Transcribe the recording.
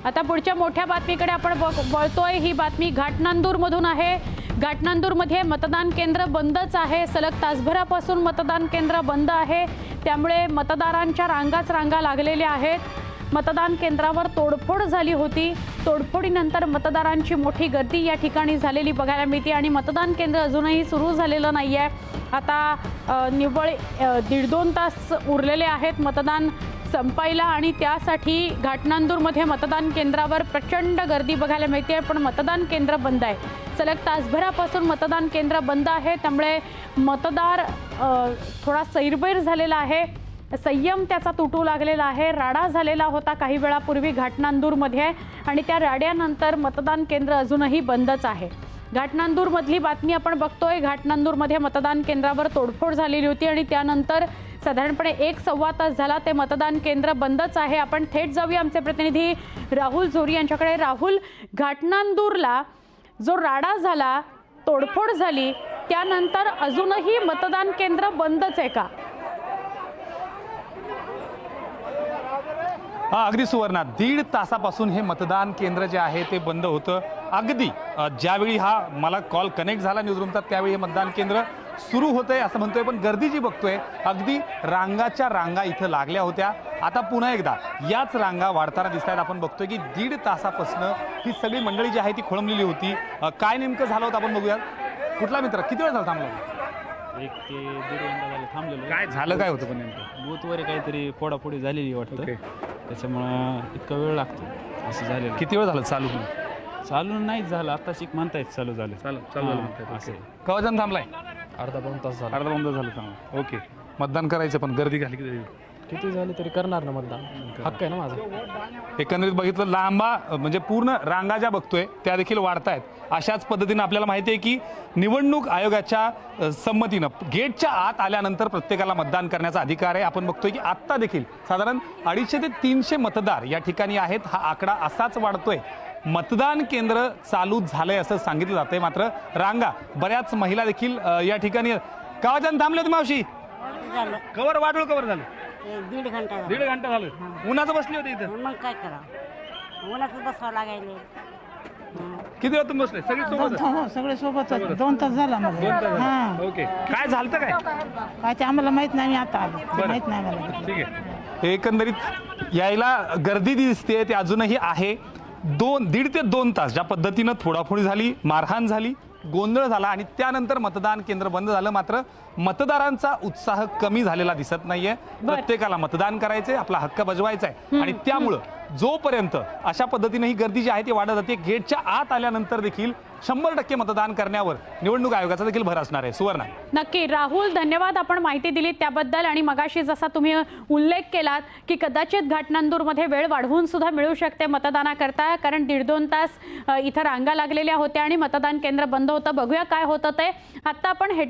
आता पुढच्या मोठ्या बातमीकडे आपण वळतोय। ही बातमी घाटनांदूरमधून आहे। घाटनांदूरमध्ये मतदान केंद्र बंदच आहे। सलग तासभरापासून मतदान केंद्र बंद आहे। त्यामुळे मतदारांच्या रांगा लागलेल्या आहेत। मतदान केंद्रावर तोडफोड झाली होती। तोडफोडीनंतर मतदारांची मोठी गर्दी या ठिकाणी झालेली बघायला मिळते आणि मतदान केंद्र अजूनही सुरू झालेलं नाहीये। आता निव्वळ 1.5-2 तास उरलेले आहेत मतदान संपायला आणि त्यासाठी घाटनांदूरमध्ये मतदान केंद्रावर प्रचंड गर्दी बघायला मिळते। पण मतदान केंद्र बंद आहे। सलग तासभरापासून मतदान केंद्र बंद आहे। त्यामुळे मतदार थोडा सैरभैर झालेला आहे। संयम त्याचा तुटू लागलेला आहे। राडा झालेला होता काही वेळापूर्वी घाटनांदूरमध्ये आणि त्या राड्यानंतर मतदान केंद्र अजूनही बंदच आहे। घाटनांदूरमधली बातमी आपण बघतोय। घाटनांदूरमध्ये मतदान केंद्रावर तोडफोड झालेली होती आणि त्यानंतर साधारणपणे 1-1.25 तास झाला ते मतदान केंद्र बंदच आहे। आपण थेट जाऊया आमचे प्रतिनिधी राहुल झोरी यांच्याकडे। राहुल, घाटनांदूरला जो राडा झाला, तोडफोड झाली, त्यानंतर अजूनही मतदान केंद्र बंदच आहे का? अगदी सुवर्णा, 1.5 तासापासून हे मतदान केंद्र जे आहे ते बंद होतं। अगदी ज्यावेळी हा मला कॉल कनेक्ट झाला न्यूजरूमचा त्यावेळी हे मतदान केंद्र सुरू होतंय असं म्हणतोय, पण गर्दी जी बघतोय अगदी रांगाच्या रांगा इथं लागल्या होत्या। आता पुन्हा एकदा याच रांगा वाढताना दिसत आहेत। आपण बघतोय की 1.5 तासापासून ही सगळी मंडळी जी आहे ती खोळंबलेली होती। काय नेमकं झालं होतं आपण बघूया। कुठला मित्र किती वेळ झाला थांबला? 1 ते 1.5 घंटा झाले थांबलेलो। काय झालं, काय होतं पण नेमकं? बूथवर काहीतरी फोडाफोडी झालेली वाटतं, त्याच्यामुळं इतका वेळ लागतो असं झालेलं। किती वेळ झालं चालू? चालू नाही झालं, आता शिक म्हणतायत चालू झालं। चालू झालं असं कवाजन थांबलाय? अर्धा-पाऊण तास झाला। अर्धा-पाऊण तास झालं चांगलं। ओके, मतदान करायचं पण गर्दी झाली किती झाली तरी करणार ना मतदान, हक्क आहे ना माझा। एकंदरीत बघितलं लांबा म्हणजे पूर्ण रांगा ज्या बघतोय त्या देखील वाढतायत। अशाच पद्धतीनं आपल्याला माहिती आहे की निवडणूक आयोगाच्या संमतीनं गेटच्या आत आल्यानंतर प्रत्येकाला मतदान करण्याचा अधिकार आहे। आपण बघतोय की आत्ता देखील साधारण 250 ते 300 मतदार या ठिकाणी आहेत। हा आकडा असाच वाढतोय। मतदान केंद्र चालू झालंय असं सांगितलं जातंय, मात्र रांगा बऱ्याच महिला देखील या ठिकाणी कावाजन थांबले होते। मावशी, कवर वाढलं, कवर झालं? 1.5 घंटा झाला। 1.5 घंटा झालं। उन्हाचं बसले होते इथं? मग काय करावं, उन्हाचं बसावं लागायले। किती वेळ तुम्ही बसले? सगळे सोबत? हो, सगळे सोबत 2 तास झाला मला। 2 तास हां, झाले। ओके, काय झालं काय? काय ते आम्हाला माहित नाही, आता आलो ते माहित नाही मला। ठीक आहे, एकंदरीत यायला गर्दी दिसते ते अजूनही आहे। 1.5 ते 2 तास ज्या पद्धतीनं फोडाफोडी झाली, मारहाण झाली, गोंधळ झाला आणि त्यानंतर मतदान केंद्र बंद झालं, मात्र मतदारांचा उत्साह कमी झालेला दिसत नाहीये। प्रत्येकाला मतदान करायचंय, आपला हक्क बजवायचा आहे आणि त्यामुळं जोपर्यंत अशा पद्धतीने ही गर्दी जी आहे ती वाढत जाते, गेटच्या आत आल्यानंतर देखील 100% मतदान करण्यावर निवडणूक आयोगाचा देखील भर असणार आहे। सुवर्णा, नक्की राहुल, धन्यवाद आपण माहिती दिली त्याबद्दल। आणि मगाशी जसा तुम्ही उल्लेख केलात की कदाचित घाटनांदूरमध्ये वेळ वाढवून सुद्धा मिळू शकते मतदानाकरता, कारण 1.5-2 तास इथं रांगा लागलेल्या होत्या आणि मतदान केंद्र बंद होतं। बघूया काय होतं ते। आता आपण हेडलाईन